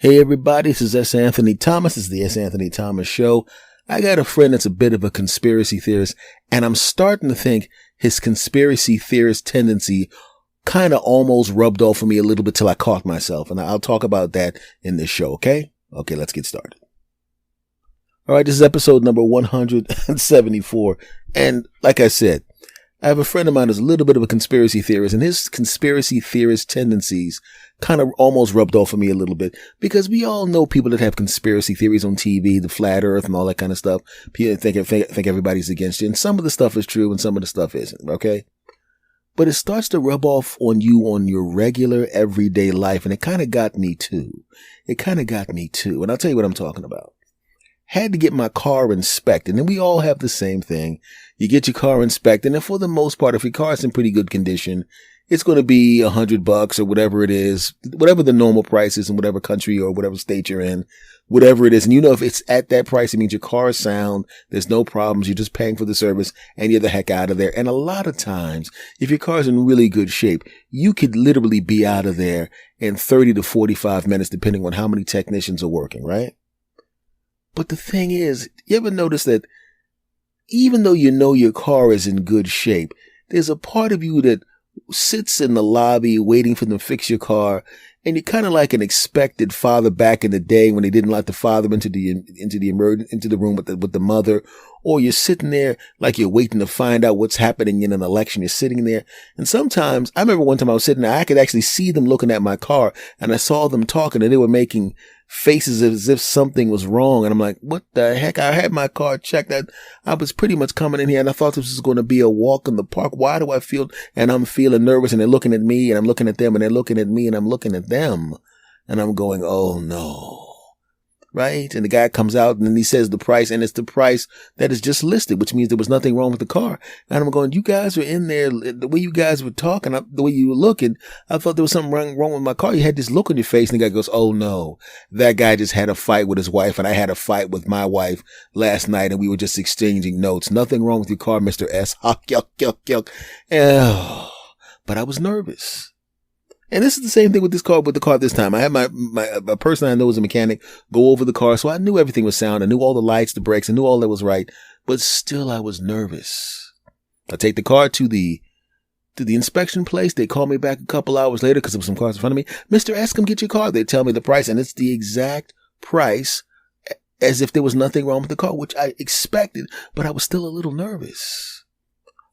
Hey everybody, this is S. Anthony Thomas. This is the S. Anthony Thomas Show. I got a friend that's a bit of a conspiracy theorist, and I'm starting to think his conspiracy theorist tendency kind of almost rubbed off on me a little bit till I caught myself, and I'll talk about that in this show, okay? Okay, let's get started. All right, this is episode number 174, and like I said, I have a friend of mine who's a little bit of a conspiracy theorist, and his conspiracy theorist tendencies kind of almost rubbed off on me a little bit, because we all know people that have conspiracy theories on TV, the flat earth and all that kind of stuff. People think everybody's against you, and some of the stuff is true and some of the stuff isn't, okay? But it starts to rub off on you on your regular everyday life, and it kind of got me too. And I'll tell you what I'm talking about. Had to get my car inspected, and we all have the same thing. You get your car inspected, and for the most part, if your car's in pretty good condition, it's going to be $100 or whatever it is, whatever the normal price is in whatever country or whatever state you're in, whatever it is. And you know, if it's at that price, it means your car is sound. There's no problems. You're just paying for the service and you're the heck out of there. And a lot of times, if your car's in really good shape, you could literally be out of there in 30 to 45 minutes, depending on how many technicians are working, right? But the thing is, you ever notice that even though you know your car is in good shape, there's a part of you that sits in the lobby waiting for them to fix your car, and you're kind of like an expected father back in the day when they didn't let the father into the room with the mother, or you're sitting there like you're waiting to find out what's happening in an election. You're sitting there, and sometimes I remember one time I was sitting there, I could actually see them looking at my car, and I saw them talking, and they were making faces as if something was wrong. And I'm like, what the heck? I had my car checked. I was pretty much coming in here and I thought this was going to be a walk in the park. Why do I feel, and I'm feeling nervous, and they're looking at me and I'm looking at them and they're looking at me and I'm looking at them, and I'm going, oh no. Right? And the guy comes out and then he says the price, and it's the price that is just listed, which means there was nothing wrong with the car. And I'm going, you guys were in there, the way you guys were talking, the way you were looking, I thought there was something wrong with my car. You had this look on your face, and the guy goes, oh no, that guy just had a fight with his wife, and I had a fight with my wife last night, and we were just exchanging notes. Nothing wrong with your car, Mr. S. Yuck. But I was nervous. And this is the same thing with the car this time. I had my person I know is a mechanic go over the car. So I knew everything was sound. I knew all the lights, the brakes, I knew all that was right. But still, I was nervous. I take the car to the inspection place. They call me back a couple hours later because there were some cars in front of me. Mr. S, come get your car. They tell me the price, and it's the exact price as if there was nothing wrong with the car, which I expected, but I was still a little nervous.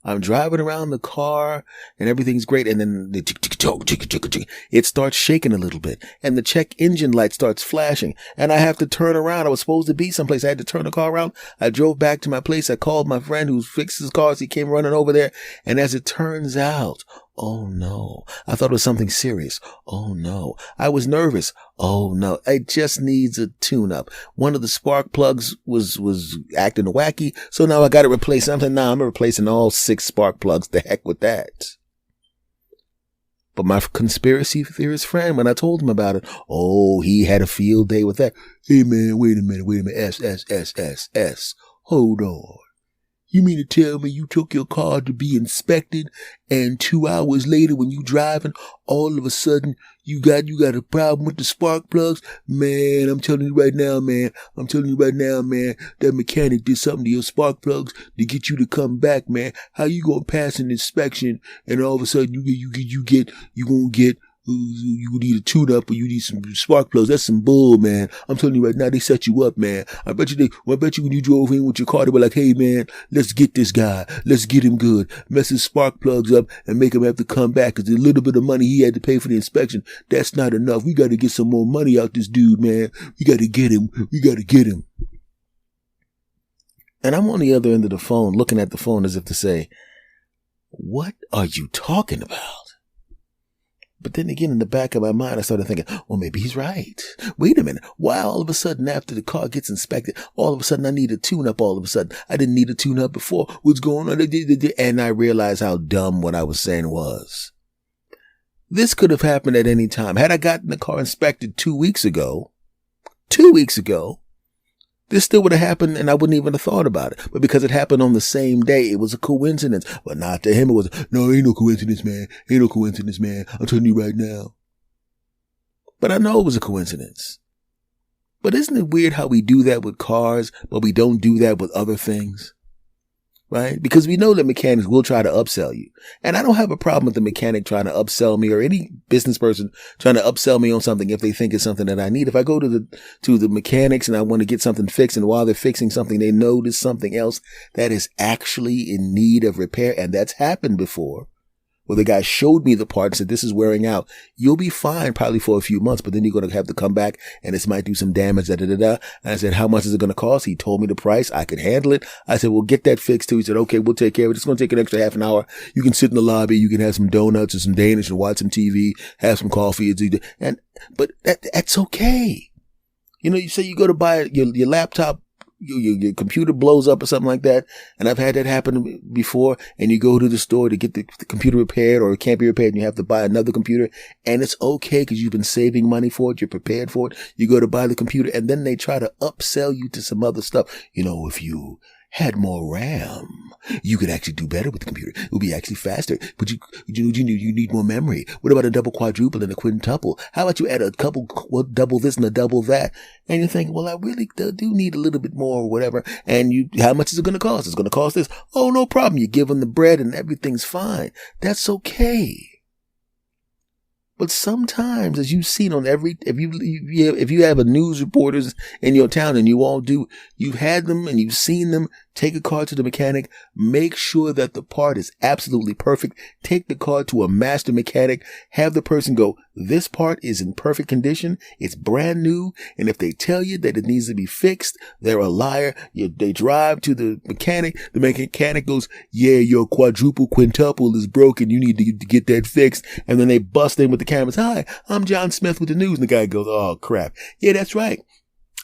I'm driving around the car and everything's great, and then it starts shaking a little bit, and the check engine light starts flashing, and I have to turn around. I was supposed to be someplace. I had to turn the car around. I drove back to my place. I called my friend who fixes cars. He came running over there, and as it turns out, oh no, I thought it was something serious. Oh no, I was nervous. Oh no, it just needs a tune-up. One of the spark plugs was acting wacky, so now I got to replace something. Now I'm replacing all 6 spark plugs. The heck with that. But my conspiracy theorist friend, when I told him about it, oh, he had a field day with that. Hey man, wait a minute. S. Hold on. You mean to tell me you took your car to be inspected, and 2 hours later when you driving, all of a sudden you got a problem with the spark plugs? Man, I'm telling you right now, man, that mechanic did something to your spark plugs to get you to come back, man. How you gonna pass an inspection and all of a sudden you need a tune-up or you need some spark plugs? That's some bull, man. I'm telling you right now, they set you up, man. I bet you when you drove in with your car, they were like, hey, man, let's get this guy. Let's get him good. Mess his spark plugs up and make him have to come back, because the little bit of money he had to pay for the inspection, that's not enough. We got to get some more money out this dude, man. We got to get him. And I'm on the other end of the phone, looking at the phone as if to say, what are you talking about? But then again, in the back of my mind, I started thinking, well, maybe he's right. Wait a minute. Why all of a sudden, after the car gets inspected, all of a sudden I need a tune-up all of a sudden? I didn't need a tune-up before. What's going on? And I realized how dumb what I was saying was. This could have happened at any time. Had I gotten the car inspected 2 weeks ago, this still would have happened and I wouldn't even have thought about it. But because it happened on the same day, it was a coincidence. But not to him. It was, no, ain't no coincidence, man. I'm telling you right now. But I know it was a coincidence. But isn't it weird how we do that with cars, but we don't do that with other things? Right? Because we know that mechanics will try to upsell you. And I don't have a problem with the mechanic trying to upsell me or any business person trying to upsell me on something if they think it's something that I need. If I go to the mechanics and I want to get something fixed, and while they're fixing something, they notice something else that is actually in need of repair, and that's happened before. Well, the guy showed me the part and said, this is wearing out. You'll be fine probably for a few months, but then you're going to have to come back and this might do some damage, And I said, how much is it going to cost? He told me the price. I could handle it. I said, well, get that fixed too. He said, okay, we'll take care of it. It's going to take an extra half an hour. You can sit in the lobby. You can have some donuts or some Danish and watch some TV, have some coffee. But that's okay. You know, you say you go to buy your laptop, your computer blows up or something like that. And I've had that happen before. And you go to the store to get the computer repaired, or it can't be repaired, and you have to buy another computer. And it's okay because you've been saving money for it. You're prepared for it. You go to buy the computer, and then they try to upsell you to some other stuff. You know, if you had more RAM, you could actually do better with the computer. It would be actually faster. But you need more memory. What about a double quadruple and a quintuple? How about you add a couple, double this and a double that? And you think, well, I really do need a little bit more or whatever. And how much is it going to cost? It's going to cost this. Oh, no problem. You give them the bread and everything's fine. That's okay. But sometimes, as you've seen on if you have a news reporters in your town, and you all do, you've had them and you've seen them take a car to the mechanic, make sure that the part is absolutely perfect. Take the car to a master mechanic, have the person go, this part is in perfect condition. It's brand new. And if they tell you that it needs to be fixed, they're a liar. They drive to the mechanic. The mechanic goes, yeah, your quadruple quintuple is broken. You need to get that fixed. And then they bust in with the cameras. Hi, I'm John Smith with the news. And the guy goes, oh crap. Yeah, that's right.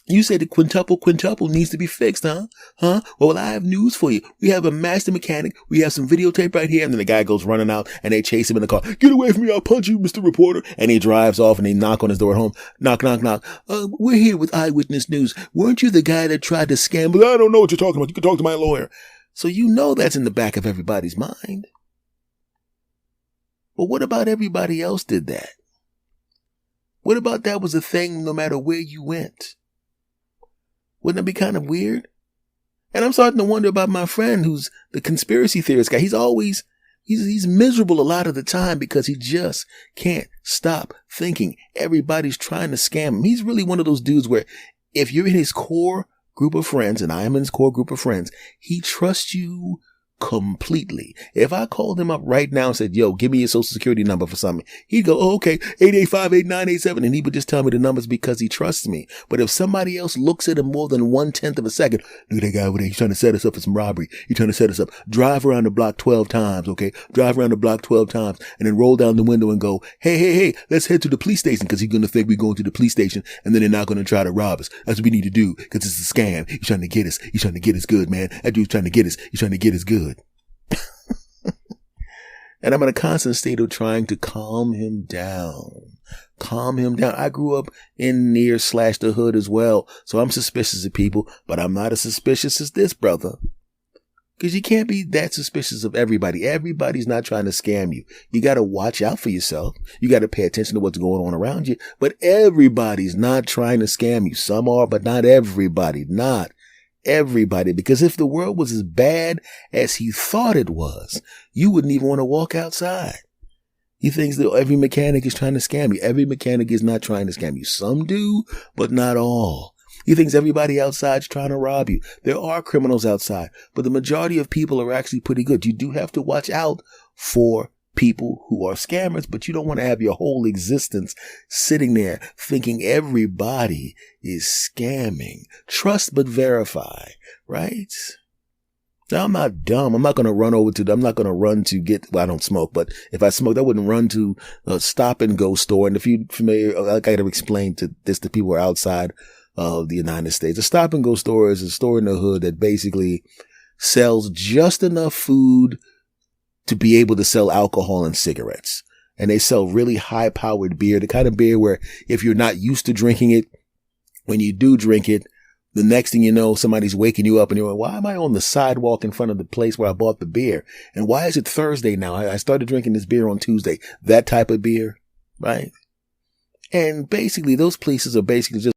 You said the quintuple needs to be fixed, huh? Well, I have news for you. We have a master mechanic. We have some videotape right here. And then the guy goes running out and they chase him in the car. Get away from me. I'll punch you, Mr. Reporter. And he drives off and they knock on his door at home. Knock, knock, knock. We're here with Eyewitness News. Weren't you the guy that tried to scam? But I don't know what you're talking about. You can talk to my lawyer. So you know that's in the back of everybody's mind. But what about everybody else did that? What about that was a thing no matter where you went? Wouldn't that be kind of weird? And I'm starting to wonder about my friend who's the conspiracy theorist guy. He's miserable a lot of the time because he just can't stop thinking everybody's trying to scam him. He's really one of those dudes where if you're in his core group of friends, and I am in his core group of friends, he trusts you completely. If I called him up right now and said, yo, give me your social security number for something, he'd go, oh, okay, 885-8987. And he would just tell me the numbers because he trusts me. But if somebody else looks at him more than 1/10 of a second, look at that guy over there. He's trying to set us up for some robbery. He's trying to set us up. Drive around the block 12 times. Okay. Drive around the block 12 times and then roll down the window and go, hey, let's head to the police station, because he's going to think we're going to the police station and then they're not going to try to rob us. That's what we need to do, because it's a scam. He's trying to get us. He's trying to get us good, man. That dude's trying to get us. He's trying to get us good. And I'm in a constant state of trying to calm him down. I grew up in near / the hood as well. So I'm suspicious of people, but I'm not as suspicious as this brother. Because you can't be that suspicious of everybody. Everybody's not trying to scam you. You got to watch out for yourself. You got to pay attention to what's going on around you. But everybody's not trying to scam you. Some are, but not everybody. Not everybody. Because if the world was as bad as he thought it was, you wouldn't even want to walk outside. He thinks that every mechanic is trying to scam you. Every mechanic is not trying to scam you. Some do, but not all. He thinks everybody outside's trying to rob you. There are criminals outside, but the majority of people are actually pretty good. You do have to watch out for people who are scammers, but you don't want to have your whole existence sitting there thinking everybody is scamming. Trust but verify, right? Now, I'm not dumb. I'm not going to run to get, well, I don't smoke, but if I smoked, I wouldn't run to a stop and go store. And if you're familiar, I got to explain to people who are outside of the United States. A stop and go store is a store in the hood that basically sells just enough food to be able to sell alcohol and cigarettes. And they sell really high powered beer, the kind of beer where if you're not used to drinking it, when you do drink it, the next thing you know, somebody's waking you up and you're like, why am I on the sidewalk in front of the place where I bought the beer? And why is it Thursday now? I started drinking this beer on Tuesday. That type of beer, right? And basically those places are basically just